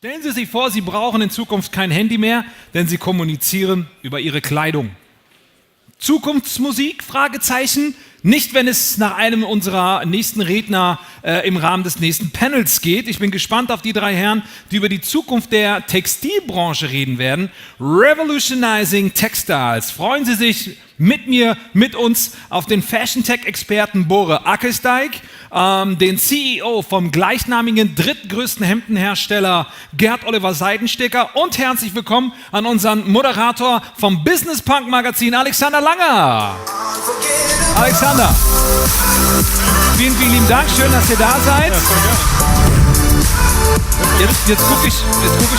Stellen Sie sich vor, Sie brauchen in Zukunft kein Handy mehr, denn Sie kommunizieren über Ihre Kleidung. Zukunftsmusik? Fragezeichen. Nicht, wenn es nach einem unserer nächsten Redner im Rahmen des nächsten Panels geht. Ich bin gespannt auf die drei Herren, die über die Zukunft der Textilbranche reden werden. RevolutionizingTextiles. Freuen Sie sich mit mir, mit uns auf den Fashion-Tech-Experten Borre Akkersdijk, den CEO vom gleichnamigen drittgrößten Hemdenhersteller Gerd Seidensticker und herzlich willkommen an unseren Moderator vom Business Punk Magazin Alexander Langer. Alexander, vielen, vielen lieben Dank, schön, dass ihr da seid. Jetzt guck ich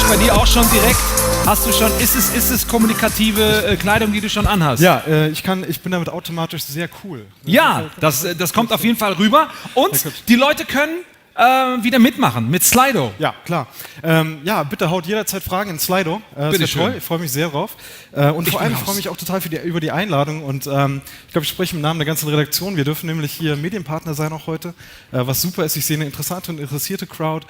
bei dir auch schon direkt. Hast du schon, ist es kommunikative Kleidung, die du schon anhast? Ja, ich bin damit automatisch sehr cool. Ja, das kommt auf jeden Fall rüber. Und die Leute können wieder mitmachen mit Slido. Ja, klar. Ja, bitte haut jederzeit Fragen in Slido. Bitte schön. Toll. Ich freue mich sehr drauf. Und vor allem freue ich mich auch total über die Einladung. Und ich glaube, ich spreche im Namen der ganzen Redaktion. Wir dürfen nämlich hier Medienpartner sein auch heute, was super ist. Ich sehe eine interessante und interessierte Crowd.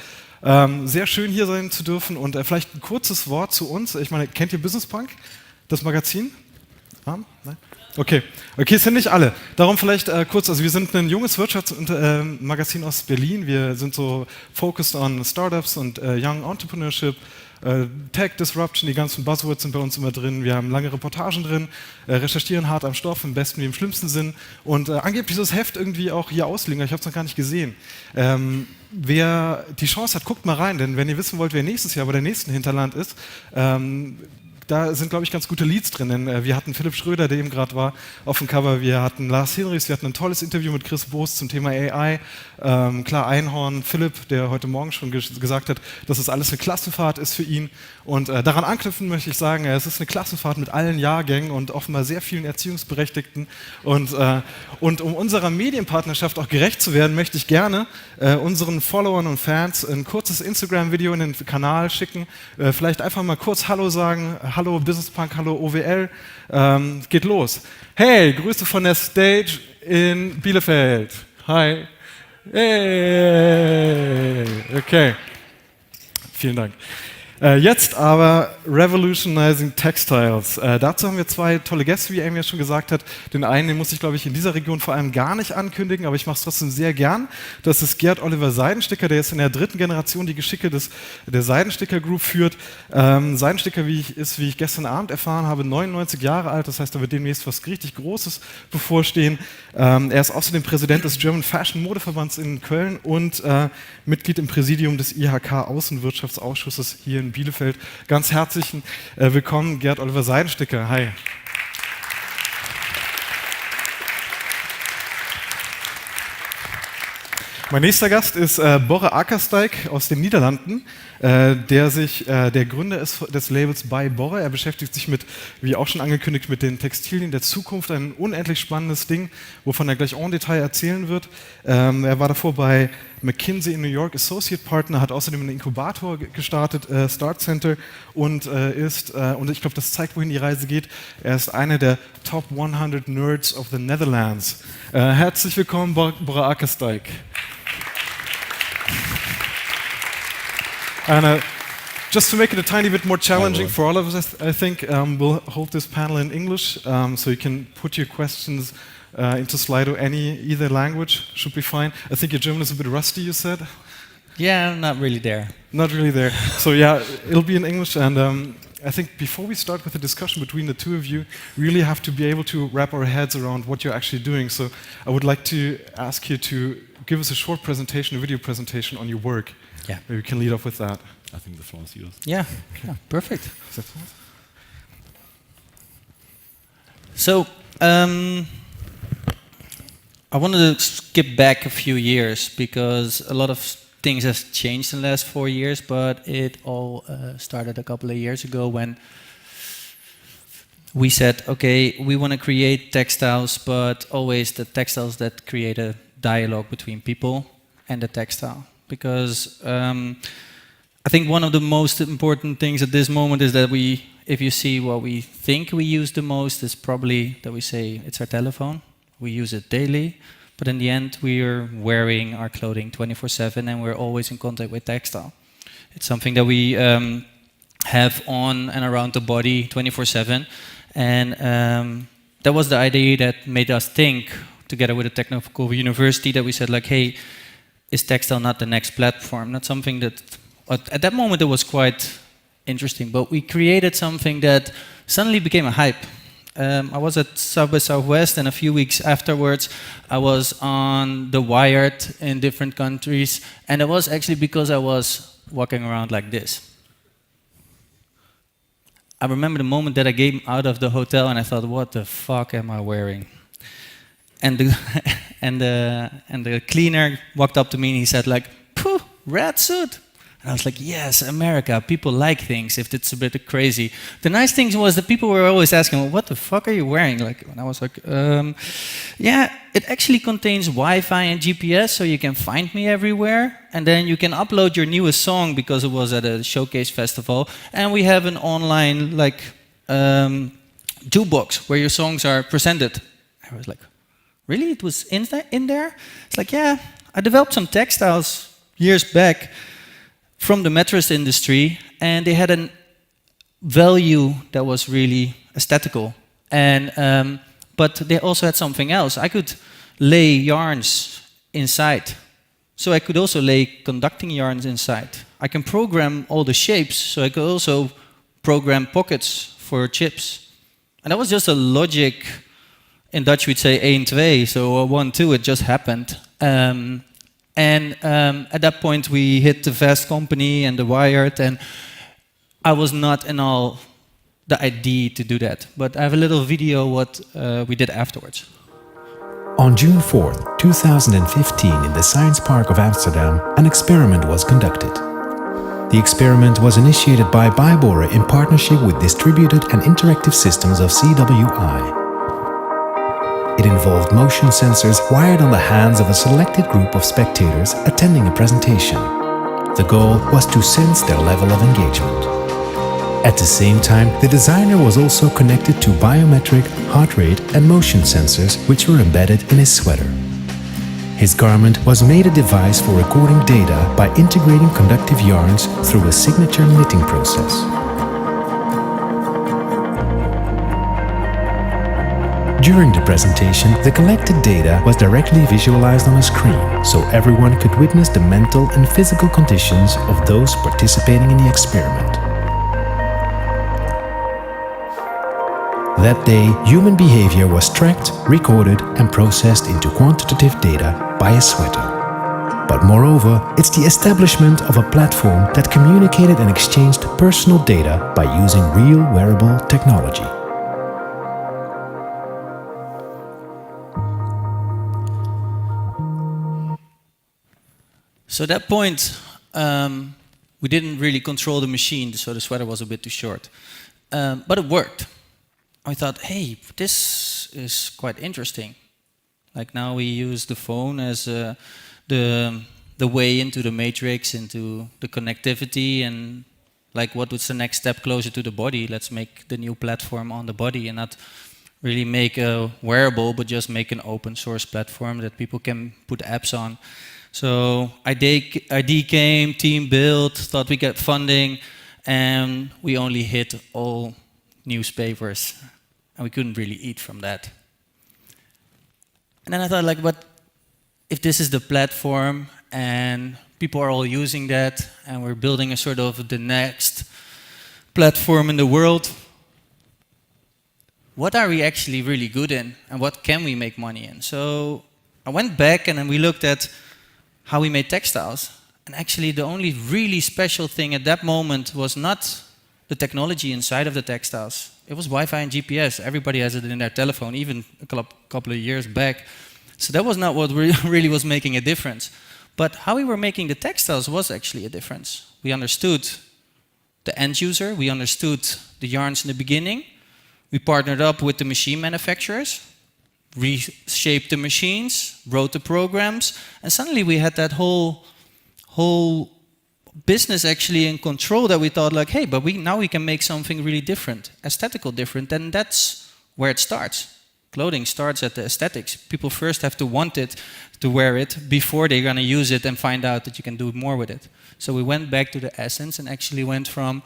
Sehr schön hier sein zu dürfen. Und vielleicht ein kurzes Wort zu uns. Ich meine, kennt ihr Business Punk, das Magazin? Nein? Okay, es sind nicht alle. Darum vielleicht kurz, also wir sind ein junges Wirtschaftsmagazin aus Berlin. Wir sind so focused on Startups und Young Entrepreneurship, Tech Disruption, die ganzen Buzzwords sind bei uns immer drin. Wir haben lange Reportagen drin, recherchieren hart am Stoff, im besten wie im schlimmsten Sinn. Und angeblich ist das Heft irgendwie auch hier ausliegen, ich habe es noch gar nicht gesehen. Wer die Chance hat, guckt mal rein, denn wenn ihr wissen wollt, wer nächstes Jahr bei der nächsten Hinterland ist, da sind, glaube ich, ganz gute Leads drin, denn wir hatten Philipp Schröder, der eben gerade war, auf dem Cover, wir hatten Lars Hinrichs, wir hatten ein tolles Interview mit Chris Boos zum Thema AI, klar Einhorn, Philipp, der heute Morgen schon gesagt hat, dass es alles eine Klassenfahrt ist für ihn und daran anknüpfen möchte ich sagen, es ist eine Klassenfahrt mit allen Jahrgängen und offenbar sehr vielen Erziehungsberechtigten und um unserer Medienpartnerschaft auch gerecht zu werden, möchte ich gerne unseren Followern und Fans ein kurzes Instagram-Video in den Kanal schicken, vielleicht einfach mal kurz Hallo sagen, hallo Business Punk, hallo OWL, geht los. Hey, Grüße von der Stage in Bielefeld. Hi. Hey. Okay. Vielen Dank. Jetzt aber Revolutionizing Textiles. Dazu haben wir zwei tolle Gäste, wie Amy ja schon gesagt hat. Den einen, den muss ich, glaube ich, in dieser Region vor allem gar nicht ankündigen, aber ich mache es trotzdem sehr gern. Das ist Gerd Seidensticker, der ist in der dritten Generation die Geschicke der Seidensticker Group führt. Seidensticker, wie ich gestern Abend erfahren habe, 99 Jahre alt, das heißt, da wird demnächst was richtig Großes bevorstehen. Er ist außerdem Präsident des German Fashion Modeverbands in Köln und Mitglied im Präsidium des IHK Außenwirtschaftsausschusses hier in Bielefeld. Ganz herzlichen willkommen, Gerd Seidensticker. Hi. Mein nächster Gast ist Borre Akkersdijk aus den Niederlanden, der Gründer ist des Labels bei Borre. Er beschäftigt sich mit, wie auch schon angekündigt, mit den Textilien der Zukunft. Ein unendlich spannendes Ding, wovon er gleich en Detail erzählen wird. Er war davor bei McKinsey in New York Associate Partner, hat außerdem einen Inkubator gestartet, Start Center, und und ich glaube, das zeigt, wohin die Reise geht, er ist einer der Top 100 Nerds of the Netherlands. Herzlich willkommen, Borre Akkersdijk. And just to make it a tiny bit more challenging for all of us, I think we'll hold this panel in English, so you can put your questions into Slido. Either language should be fine. I think your German is a bit rusty, you said? Yeah, not really there. Not really there. So yeah, it'll be in English, and I think before we start with the discussion between the two of you, we really have to be able to wrap our heads around what you're actually doing. So I would like to ask you to give us a short presentation, a video presentation on your work. Yeah. Maybe we can lead off with that. I think the floor is yours. Yeah, perfect. So, I wanted to skip back a few years because a lot of things have changed in the last 4 years, but it all started a couple of years ago when we said, okay, we want to create textiles, but always the textiles that create a dialogue between people and the textile. Because I think one of the most important things at this moment is that if you see what we think we use the most, is probably that we say it's our telephone. We use it daily, but in the end we are wearing our clothing 24/7 and we're always in contact with textile. It's something that we have on and around the body 24/7. And that was the idea that made us think, together with a technical university, that we said like, hey, is textile not the next platform? Not something that, at that moment it was quite interesting, but we created something that suddenly became a hype. I was at South by Southwest, and a few weeks afterwards I was on the Wired in different countries, and it was actually because I was walking around like this. I remember the moment that I came out of the hotel and I thought, what the fuck am I wearing? And the cleaner walked up to me and he said like, "Phew, red suit." And I was like, yes, America, people like things if it's a bit crazy. The nice thing was that people were always asking, well, what the fuck are you wearing? Like, and I was like, yeah, it actually contains Wi-Fi and GPS, so you can find me everywhere. And then you can upload your newest song because it was at a showcase festival. And we have an online like jukebox where your songs are presented. I was like, really? It was in there? It's like, yeah, I developed some textiles years back from the mattress industry, and they had a value that was really aesthetical. And but they also had something else. I could lay yarns inside. So I could also lay conducting yarns inside. I can program all the shapes, so I could also program pockets for chips. And that was just a logic. In Dutch we'd say 1, 2, so 1, 2, it just happened. At that point we hit the Vast company and the Wired, and I was not in all the idea to do that. But I have a little video what we did afterwards. On June 4th, 2015, in the Science Park of Amsterdam, an experiment was conducted. The experiment was initiated by Borre in partnership with Distributed and Interactive Systems of CWI. It involved motion sensors wired on the hands of a selected group of spectators attending a presentation. The goal was to sense their level of engagement. At the same time, the designer was also connected to biometric, heart rate and motion sensors which were embedded in his sweater. His garment was made a device for recording data by integrating conductive yarns through a signature knitting process. During the presentation, the collected data was directly visualized on a screen, so everyone could witness the mental and physical conditions of those participating in the experiment. That day, human behavior was tracked, recorded, and processed into quantitative data by a sweater. But moreover, it's the establishment of a platform that communicated and exchanged personal data by using real wearable technology. So at that point, we didn't really control the machine, so the sweater was a bit too short. But it worked. I thought, hey, this is quite interesting. Like now we use the phone as the way into the matrix, into the connectivity, and like what was the next step closer to the body? Let's make the new platform on the body and not really make a wearable, but just make an open source platform that people can put apps on. So idea came, team built, thought we get funding, and we only hit all newspapers, and we couldn't really eat from that. And then I thought, like, but if this is the platform and people are all using that, and we're building a sort of the next platform in the world, what are we actually really good in, and what can we make money in? So I went back and then we looked at how we made textiles. And actually the only really special thing at that moment was not the technology inside of the textiles. It was Wi-Fi and GPS. Everybody has it in their telephone, even a couple of years back. So that was not what really was making a difference. But how we were making the textiles was actually a difference. We understood the end user. We understood the yarns in the beginning. We partnered up with the machine manufacturers, reshaped the machines, wrote the programs, and suddenly we had that whole business actually in control, that we thought like, hey, but now we can make something really different, aesthetical different, and that's where it starts. Clothing starts at the aesthetics. People first have to want it, to wear it, before they're going to use it and find out that you can do more with it. So we went back to the essence and actually went from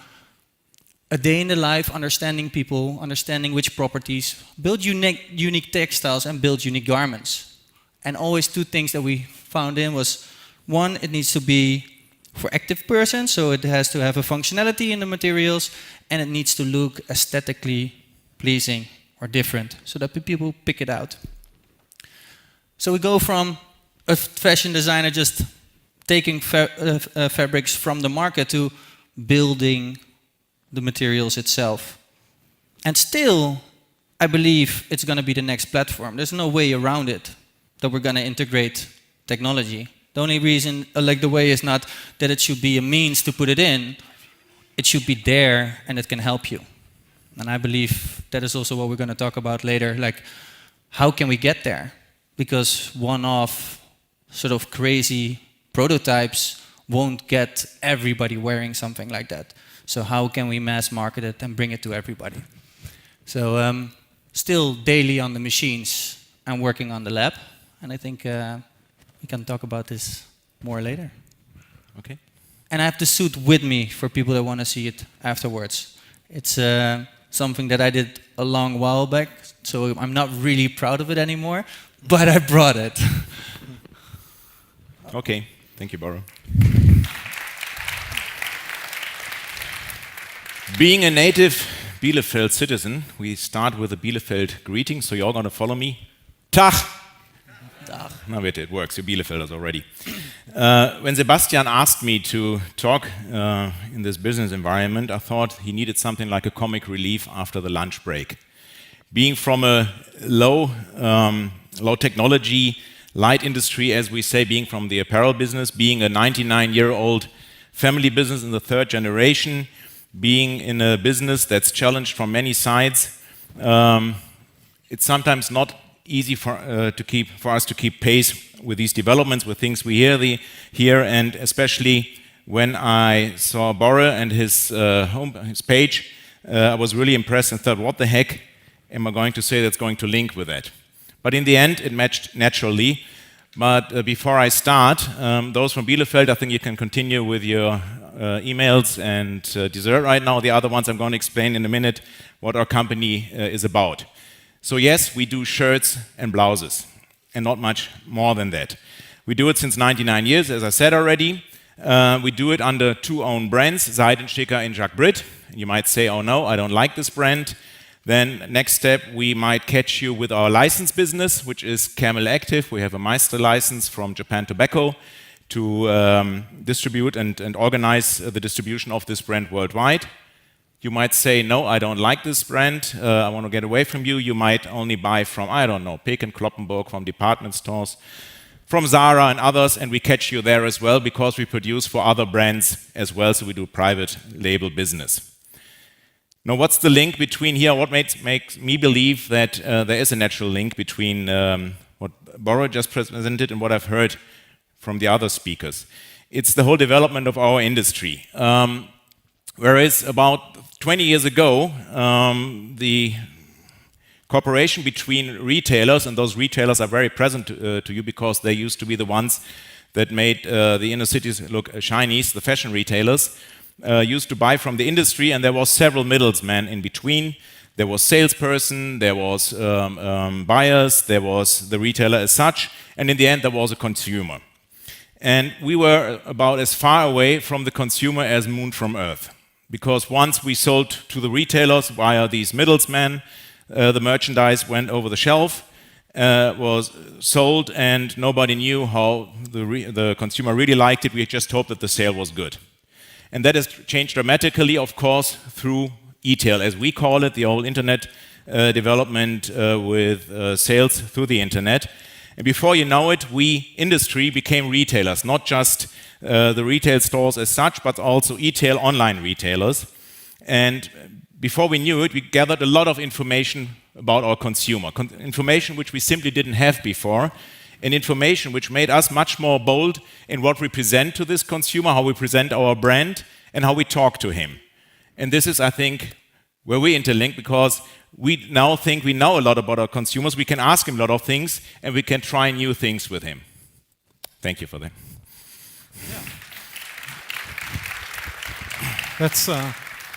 a day in the life, understanding people, understanding which properties, build unique textiles and build unique garments. And always two things that we found in was, one, it needs to be for active persons, so it has to have a functionality in the materials, and it needs to look aesthetically pleasing or different, so that people pick it out. So we go from a fashion designer just taking fabrics from the market to building the materials itself. And still, I believe it's going to be the next platform. There's no way around it that we're going to integrate technology. The only reason, the way is not that it should be a means to put it in. It should be there and it can help you. And I believe that is also what we're going to talk about later. Like, how can we get there? Because one-off sort of crazy prototypes won't get everybody wearing something like that. So how can we mass market it and bring it to everybody? So still daily on the machines and working on the lab. And I think we can talk about this more later. Okay. And I have the suit with me for people that want to see it afterwards. It's something that I did a long while back, so I'm not really proud of it anymore, but I brought it. Okay, thank you, Borre. Being a native Bielefeld citizen, we start with a Bielefeld greeting, so you're all going to follow me. Tag! Dag. No, wait, it works, you're Bielefelders already. When Sebastian asked me to talk in this business environment, I thought he needed something like a comic relief after the lunch break. Being from a low technology, light industry, as we say, being from the apparel business, being a 99-year-old family business in the third generation, being in a business that's challenged from many sides, it's sometimes not easy for us to keep pace with these developments, with things we hear, and especially when I saw Borre and his page, I was really impressed and thought, what the heck am I going to say that's going to link with that? But in the end, it matched naturally. But before I start, those from Bielefeld, I think you can continue with your emails and dessert right now. The other ones I'm going to explain in a minute what our company is about. So yes, we do shirts and blouses, and not much more than that. We do it since 99 years, as I said already. We do it under two own brands, Seidensticker and Jacques Brit. You might say, oh no, I don't like this brand. Then next step, we might catch you with our license business, which is Camel Active. We have a Meister license from Japan Tobacco to distribute and organize the distribution of this brand worldwide. You might say, no, I don't like this brand, I want to get away from you. You might only buy from, I don't know, Peek & Cloppenburg, from department stores, from Zara and others, and we catch you there as well because we produce for other brands as well, so we do private label business. Now, what's the link between here? What makes me believe that there is a natural link between what Borre just presented and what I've heard from the other speakers? It's the whole development of our industry. Whereas about 20 years ago, the cooperation between retailers, and those retailers are very present to you because they used to be the ones that made the inner cities look shiny, the fashion retailers, used to buy from the industry, and there was several middlemen in between. There was salesperson, there was buyers, there was the retailer as such, and in the end there was a consumer. And we were about as far away from the consumer as moon from earth. Because once we sold to the retailers via these middlemen, the merchandise went over the shelf, was sold, and nobody knew how the consumer really liked it. We just hoped that the sale was good. And that has changed dramatically, of course, through e-tail, as we call it, the old internet development with sales through the internet. And before you know it, we, industry, became retailers, not just the retail stores as such, but also e-tail online retailers. And before we knew it, we gathered a lot of information about our consumer, information which we simply didn't have before, and information which made us much more bold in what we present to this consumer, how we present our brand, and how we talk to him. And this is, I think, where we interlink, because we now think we know a lot about our consumers. We can ask him a lot of things, and we can try new things with him. Thank you for that.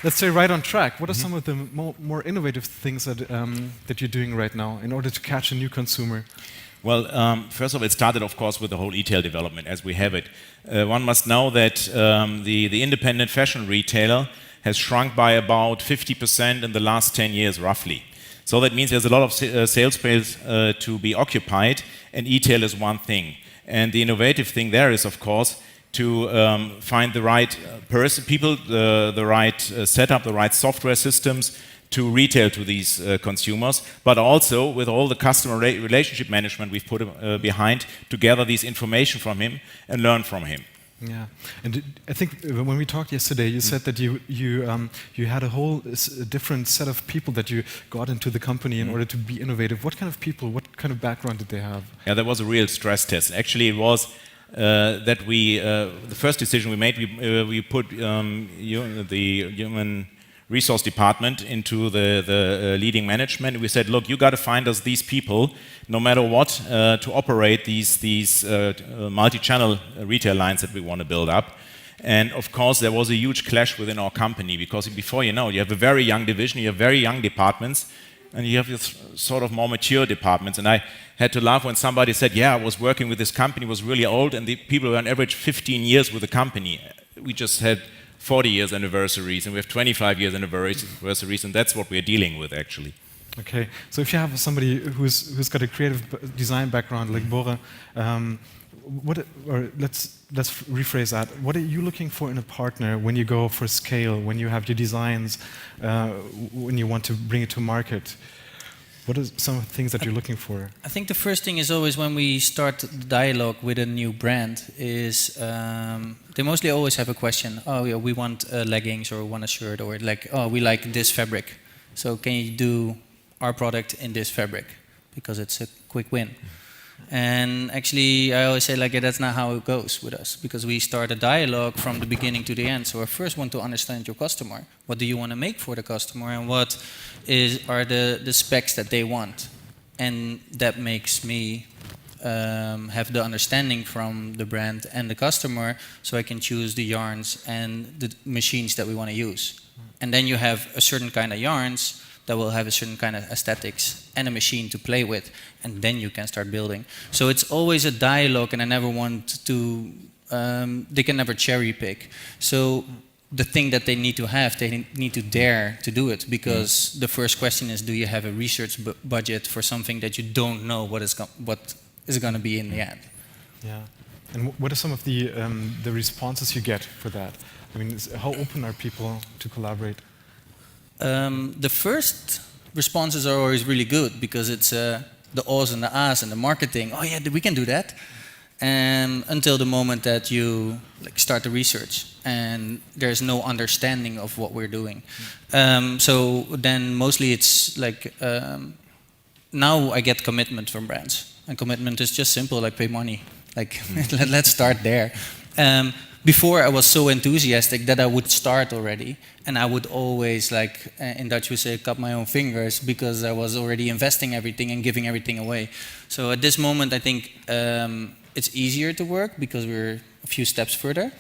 Let's say right on track. What are some of the more innovative things that you're doing right now in order to catch a new consumer? Well, first of all, it started, of course, with the whole e-tail development as we have it. One must know that the independent fashion retailer has shrunk by about 50% in the last 10 years, roughly. So that means there's a lot of sales space to be occupied, and e-tail is one thing. And the innovative thing there is, of course, to find the right people, the right setup, the right software systems to retail to these consumers, but also with all the customer relationship management we've put behind to gather this information from him and learn from him. Yeah, and I think when we talked yesterday, you said that you had a whole different set of people that you got into the company in order to be innovative. What kind of people? What kind of background did they have? Yeah, that was a real stress test. Actually, it was that the first decision we made, we put the human resource department into the leading management. We said, look, you got to find us these people, no matter what, to operate these multi-channel retail lines that we want to build up. And of course, there was a huge clash within our company because before you know, you have a very young division, you have very young departments, and you have this sort of more mature departments. And I had to laugh when somebody said, yeah, I was working with this company, was really old, and the people were on average 15 years with the company. We just had 40 years anniversaries, and we have 25 years anniversaries, and that's what we're dealing with, actually. Okay, so if you have somebody who's got a creative design background like Borre, let's rephrase that. What are you looking for in a partner when you go for scale, when you have your designs, when you want to bring it to market? What are some of the things that you're looking for? I think the first thing is always when we start the dialogue with a new brand is they mostly always have a question. Oh, yeah, we want leggings or we want a shirt, or like, oh, we like this fabric. So can you do our product in this fabric? Because it's a quick win. And actually, I always say, like, yeah, that's not how it goes with us, because we start a dialogue from the beginning to the end. So I first want to understand your customer. What do you want to make for the customer, and what are the specs that they want? And that makes me have the understanding from the brand and the customer, so I can choose the yarns and the machines that we want to use. And then you have a certain kind of yarns that will have a certain kind of aesthetics and a machine to play with, and then you can start building. So it's always a dialogue, and I never want to, they can never cherry pick. So the thing that they need to have, they need to dare to do it, because the first question is, do you have a research budget for something that you don't know what is going to be in the end? Yeah, and what are some of the responses you get for that? I mean, how open are people to collaborate? The first responses are always really good, because it's the ohs and the ahs and the marketing. Oh yeah, we can do that. Until the moment that you start the research and there's no understanding of what we're doing. So then mostly it's like, now I get commitment from brands. And commitment is just simple, like pay money. Like, let's start there. Before I was so enthusiastic that I would start already, and I would always, like in Dutch we say, cut my own fingers, because I was already investing everything and giving everything away. So at this moment I think it's easier to work because we're a few steps further.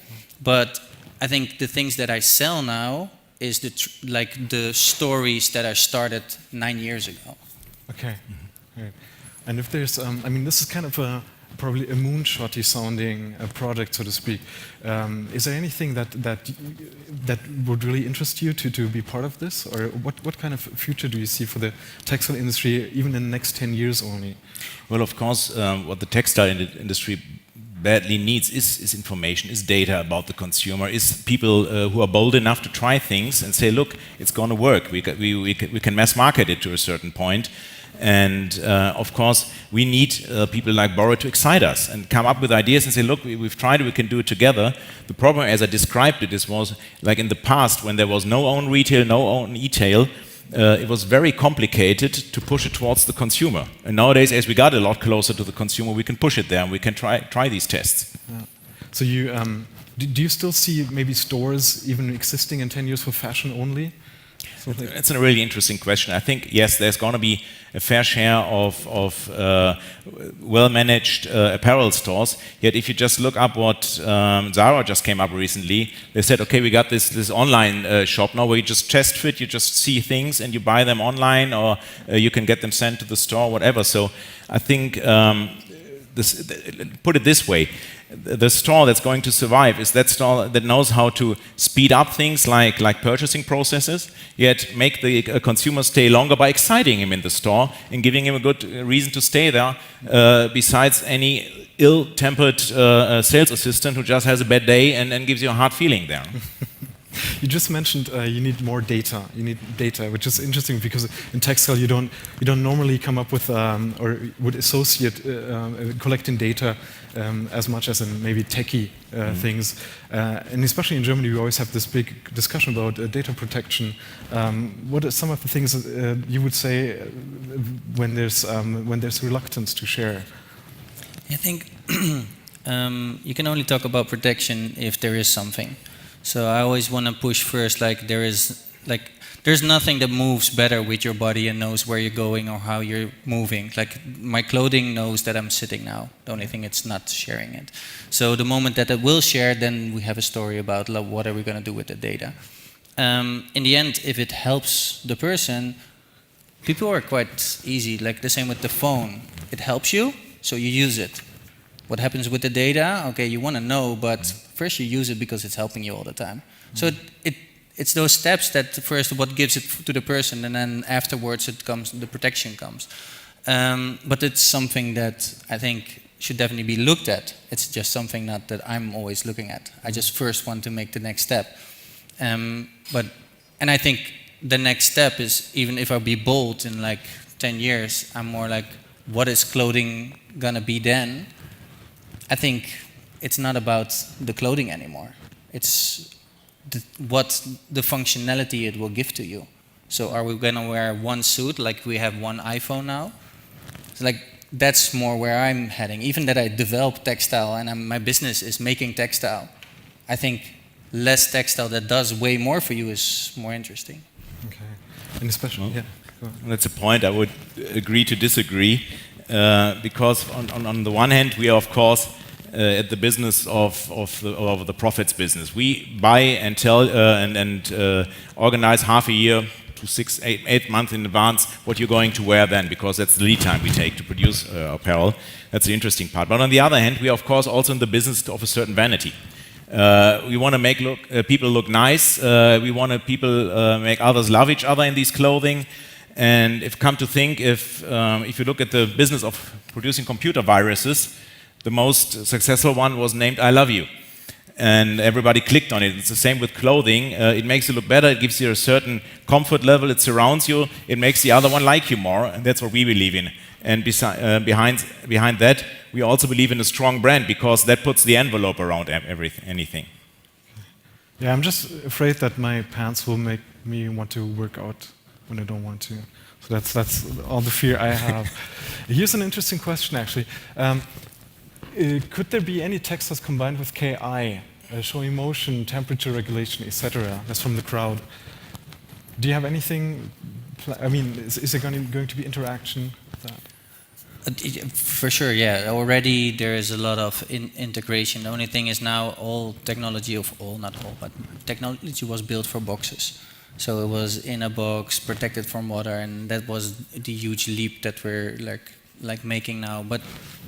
But I think the things that I sell now is the stories that I started 9 years ago. Okay, right. And if there's, I mean, this is kind of probably a moonshotty sounding product, so to speak. Is there anything that would really interest you to be part of this? Or what kind of future do you see for the textile industry, even in the next 10 years only? Well, of course, what the textile industry badly needs is information, is data about the consumer, is people who are bold enough to try things and say, look, it's going to work. We can mass market it to a certain point. And of course, we need people like Borre to excite us and come up with ideas and say, look, we've tried it, we can do it together. The problem, as I described it, was like in the past, when there was no own retail, no own e-tail, it was very complicated to push it towards the consumer. And nowadays, as we got a lot closer to the consumer, we can push it there and we can try these tests. Yeah. So you, do you still see maybe stores even existing in 10 years for fashion only? It's a really interesting question. I think, yes, there's going to be a fair share of well-managed apparel stores. Yet if you just look up what Zara just came up recently, they said, okay, we got this online shop now where you just chest fit, you just see things and you buy them online, or you can get them sent to the store, whatever. So I think, put it this way, the store that's going to survive is that store that knows how to speed up things like purchasing processes, yet make the consumer stay longer by exciting him in the store and giving him a good reason to stay there, besides any ill-tempered sales assistant who just has a bad day and gives you a hard feeling there. You just mentioned you need more data. You need data, which is interesting because in textile you don't normally come up with or would associate collecting data as much as in maybe techie things. And especially in Germany, we always have this big discussion about data protection. What are some of the things you would say when there's reluctance to share? I think you can only talk about protection if there is something. So I always want to push first, there's nothing that moves better with your body and knows where you're going or how you're moving. Like my clothing knows that I'm sitting now. The only thing it's not sharing it. So the moment that it will share, then we have a story about what are we going to do with the data. In the end, if it helps the person, people are quite easy. Like the same with the phone. It helps you, so you use it. What happens with the data? Okay, you want to know, but first you use it because it's helping you all the time. So it's those steps that first what gives it to the person, and then afterwards the protection comes. But it's something that I think should definitely be looked at. It's just something not that I'm always looking at. I just first want to make the next step. And I think the next step is, even if I be bold in like 10 years, I'm more like, what is clothing gonna be then? I think it's not about the clothing anymore. It's what the functionality it will give to you. So are we gonna wear one suit like we have one iPhone now? It's like that's more where I'm heading. Even that I develop textile and my business is making textile, I think less textile that does way more for you is more interesting. Okay, and especially, yeah. That's a point I would agree to disagree, because on the one hand we are of course at the business of the profits business. We buy and tell and organize half a year to 6, 8 months in advance what you're going to wear then, because that's the lead time we take to produce apparel. That's the interesting part. But on the other hand, we are of course also in the business of a certain vanity. We want to make people look nice. We want to make others love each other in these clothing. And if come to think, if you look at the business of producing computer viruses, the most successful one was named I Love You. And everybody clicked on it. It's the same with clothing. It makes you look better. It gives you a certain comfort level. It surrounds you. It makes the other one like you more. And that's what we believe in. And behind that, we also believe in a strong brand, because that puts the envelope around anything. Yeah, I'm just afraid that my pants will make me want to work out when I don't want to. So that's all the fear I have. Here's an interesting question, actually. Could there be any textiles combined with KI, showing motion, temperature regulation, etc.? That's from the crowd. Do you have anything? I mean, is there going to be interaction with that? For sure, yeah. Already there is a lot of integration. The only thing is now technology was built for boxes. So it was in a box, protected from water, and that was the huge leap that we're like making now. But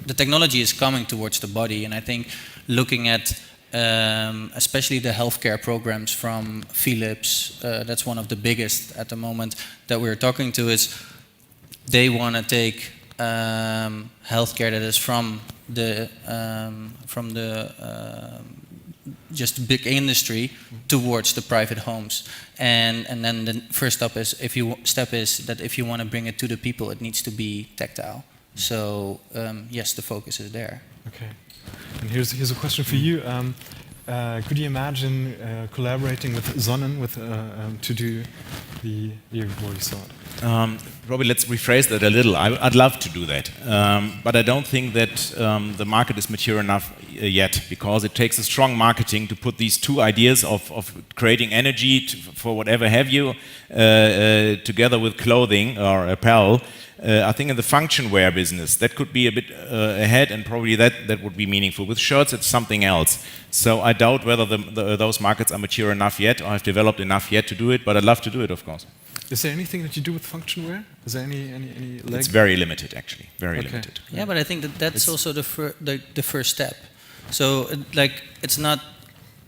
the technology is coming towards the body, and I think looking at especially the healthcare programs from Philips, that's one of the biggest at the moment that we're talking to, is they want to take healthcare that is from the just big industry towards the private homes, and then the first step is if you want to bring it to the people, it needs to be tactile. So yes, the focus is there. Okay, and here's a question for you. Could you imagine collaborating with Sonnen to do the what you saw? Probably let's rephrase that a little. I'd love to do that, but I don't think that the market is mature enough yet, because it takes a strong marketing to put these two ideas of creating energy for whatever have you together with clothing or apparel. I think in the function wear business that could be a bit ahead, and probably that would be meaningful. With shirts, it's something else. So I doubt whether those markets are mature enough yet or have developed enough yet to do it. But I'd love to do it, of course. Is there anything that you do with function wear? Is there any leg? It's very limited, actually. Very limited. Yeah, but I think that's also the first step. So, like, it's not.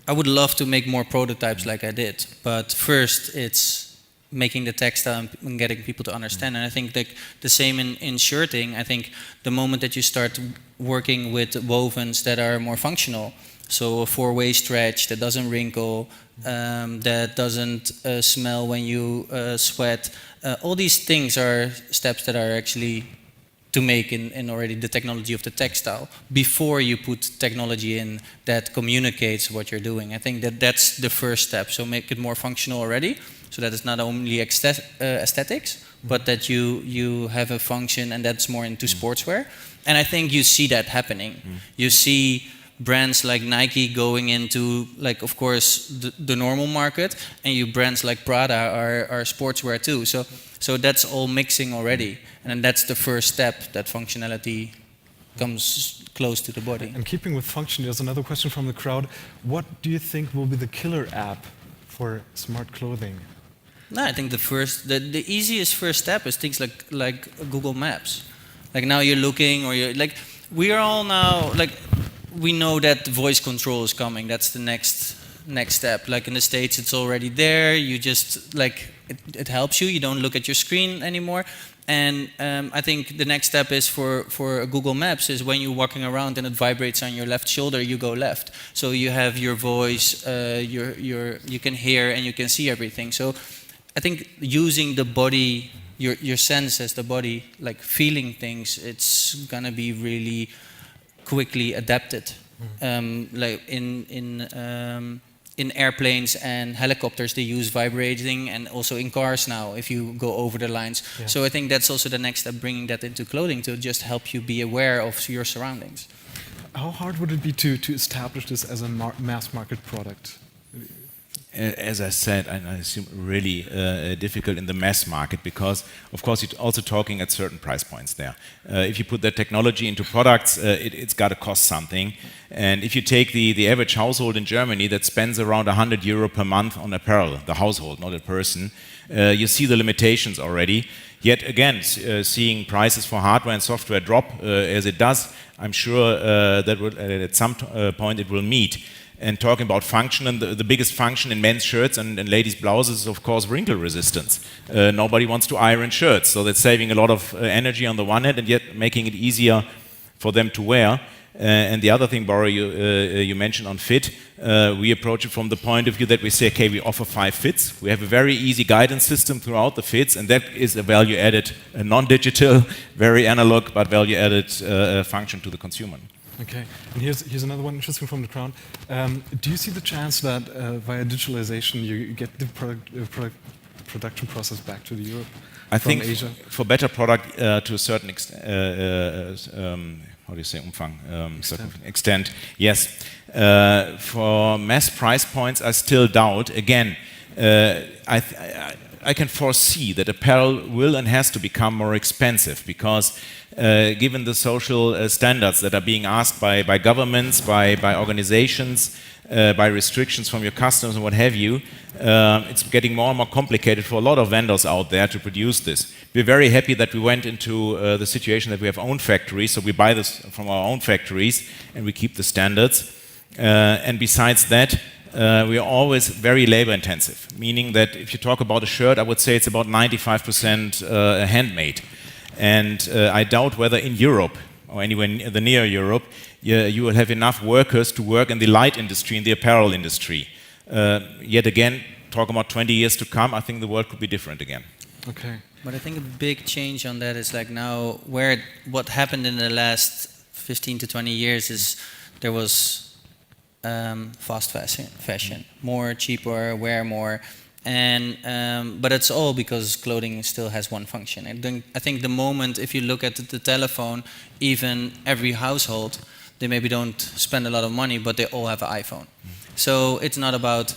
I would love to make more prototypes like I did, but first it's making the textile and getting people to understand. And I think like the same in shirting. I think the moment that you start working with wovens that are more functional, so a four-way stretch that doesn't wrinkle, that doesn't smell when you sweat. All these things are steps that are actually to make in already the technology of the textile before you put technology in that communicates what you're doing. I think that's the first step. So make it more functional already, so that it's not only aesthetics, but that you have a function, and that's more into sportswear. And I think you see that happening. You see brands like Nike going into, like, of course, the normal market, and you brands like Prada are sportswear too. So that's all mixing already, and that's the first step, that functionality comes close to the body. And keeping with function, there's another question from the crowd. What do you think will be the killer app for smart clothing? No, I think the easiest first step is things like Google Maps. Like now you're looking, or you're like, we are all now like, we know that voice control is coming. That's the next step. Like in the States, it's already there. You just like it helps you. You don't look at your screen anymore. And I think the next step is for Google Maps is when you're walking around and it vibrates on your left shoulder, you go left. So you have your voice, you can hear and you can see everything. So I think using the body, your senses, the body, like feeling things, it's gonna be really quickly adapted. Like in airplanes and helicopters, they use vibrating, and also in cars now, if you go over the lines. Yeah. So I think that's also the next step, bringing that into clothing to just help you be aware of your surroundings. How hard would it be to establish this as a mass market product? As I said, I assume really difficult in the mass market, because of course you're also talking at certain price points there. If you put that technology into products, it's got to cost something. And if you take the average household in Germany that spends around €100 per month on apparel, the household, not a person, you see the limitations already. Yet again, seeing prices for hardware and software drop as it does, I'm sure that at some point it will meet. And talking about function, and the biggest function in men's shirts and ladies' blouses is, of course, wrinkle resistance. Nobody wants to iron shirts, so that's saving a lot of energy on the one hand, and yet making it easier for them to wear. And the other thing, Borre, you mentioned on fit, we approach it from the point of view that we say, okay, we offer 5 fits. We have a very easy guidance system throughout the fits, and that is a value-added, non-digital, very analog, but value-added function to the consumer. Okay, and here's another one interesting from the crowd. Do you see the chance that via digitalization you get the production process back to Europe? I think Asia? For better product to a certain extent, how do you say, Umfang? Extent, yes. For mass price points, I still doubt. Again, I can foresee that apparel will and has to become more expensive, because given the social standards that are being asked by governments, by organizations, by restrictions from your customers and what have you, it's getting more and more complicated for a lot of vendors out there to produce this. We're very happy that we went into the situation that we have own factories, so we buy this from our own factories and we keep the standards. And besides that, we are always very labor intensive, meaning that if you talk about a shirt, I would say it's about 95% handmade. And I doubt whether in Europe, or anywhere near Europe, you will have enough workers to work in the light industry, in the apparel industry. Yet again, talk about 20 years to come, I think the world could be different again. Okay. But I think a big change on that is like now, what happened in the last 15 to 20 years is there was fast fashion, more cheaper, wear more. And but it's all because clothing still has one function. And I think the moment, if you look at the telephone, even every household, they maybe don't spend a lot of money, but they all have an iPhone. So it's not about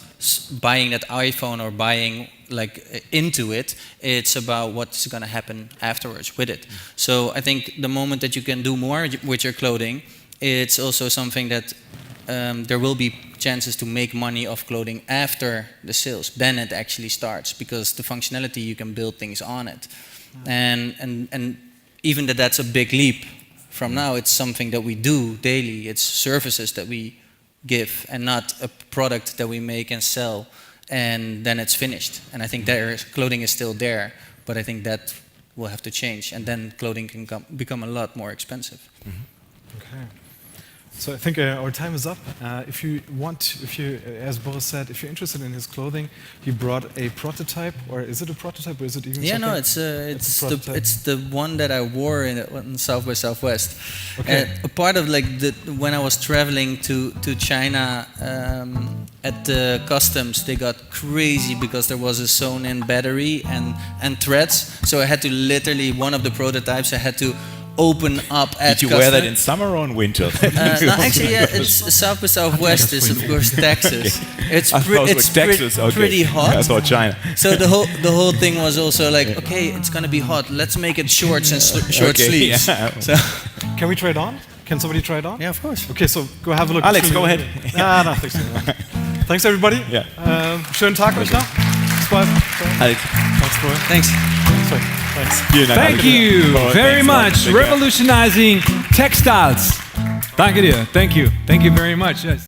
buying that iPhone or buying like into it. It's about what's going to happen afterwards with it. So I think the moment that you can do more with your clothing, it's also something that there will be chances to make money off clothing after the sales. Then it actually starts, because the functionality, you can build things on it. And even that's a big leap from now. It's something that we do daily. It's services that we give and not a product that we make and sell and then it's finished. And I think clothing is still there, but I think that will have to change, and then clothing can become a lot more expensive. Okay. So I think our time is up. If you, as Borre said, if you're interested in his clothing, he brought a prototype, or is it a prototype, or is it even? Yeah, something? no, it's the one that I wore in South by Southwest. Okay. A part of like when I was traveling to China at the customs, they got crazy because there was a sewn-in battery and threads. So I had to literally, one of the prototypes, I had to open up at Did you wear that in summer or in winter? No, actually, yeah, it's South by Southwest is of course Texas. It's pretty hot. I thought China. So the whole thing was also like, okay, it's gonna be hot. Let's make it shorts and short sleeves. Yeah. So, Can we try it on? Can somebody try it on? yeah, of course. Okay, so go have a look. Alex, go ahead. No, thanks. Thanks everybody. Yeah. Schönen Tag euch noch. Bis bald. Alex. Thanks, Borre. Thanks. Sorry. Thanks. Thank you very much. Revolutionizing Textiles. Danke dir. Thank you. Thank you very much. Yes.